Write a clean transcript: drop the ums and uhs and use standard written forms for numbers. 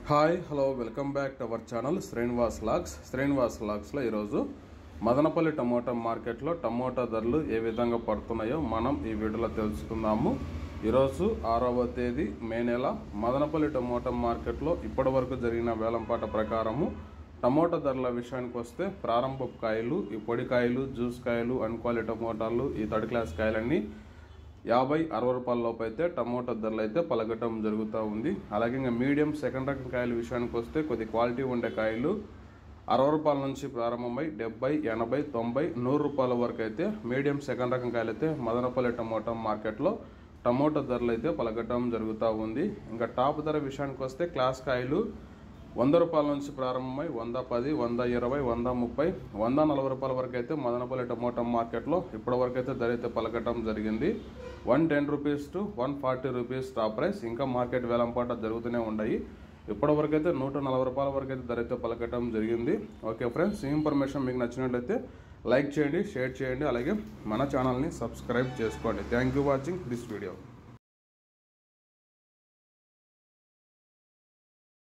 Hi hello welcome back to our channel Srinivas వ్లాగ్స్లో ఈరోజు Madanapalle tomato మార్కెట్లో టమోటా ధరలు ఏ విధంగా పడుతున్నాయో మనం ఈ వీడియోలో తెలుసుకుందాము. ఈరోజు 6వ తేదీ మే నెల మదనపల్లి టమోటా మార్కెట్లో ఇప్పటి వరకు జరిగిన వేలంపాట ప్రకారము టమోటా ధరల విషయానికి వస్తే ప్రారంభపు కాయలు, ఈ పొడి కాయలు, జ్యూస్ కాయలు, అన్క్వాలిటీ టమోటాలు, ఈ థర్డ్ క్లాస్ కాయలన్నీ 50-60 రూపాయల లోపు అయితే టమోటా ధరలు అయితే పలకటం జరుగుతూ ఉంది. అలాగే ఇంకా మీడియం సెకండ్ రకం కాయల విషయానికి వస్తే కొద్ది క్వాలిటీ ఉండే కాయలు 60 రూపాయల నుంచి ప్రారంభమై 70, 80, 90, 100 రూపాయల వరకు అయితే మీడియం సెకండ్ రకం కాయలు అయితే మదనపల్లి టమోటా మార్కెట్లో టమోటా ధరలు అయితే పలకటం జరుగుతూ ఉంది. ఇంకా టాప్ ధర విషయానికి వస్తే క్లాస్ కాయలు 100 రూపాయల నుంచి ప్రారంభమై 110, 120, 130, 140 రూపాయల వరకు అయితే మదనపల్లి టమోటా మార్కెట్లో ఇప్పటి వరకు అయితే ధర అయితే పలకటం జరిగింది. 110 rupees to 140 rupees top price. ఇంకా మార్కెట్ వేలంపాట జరుగుతూనే ఉన్నాయి. ఇప్పటి వరకు అయితే 140 రూపాయల వరకు అయితే ధర అయితే పలకటం జరిగింది. ఓకే ఫ్రెండ్స్, ఈ ఇన్ఫర్మేషన్ మీకు నచ్చినట్లయితే లైక్ చేయండి, షేర్ చేయండి, అలాగే మన ఛానల్ని సబ్స్క్రైబ్ చేసుకోండి. Thank you watching this video.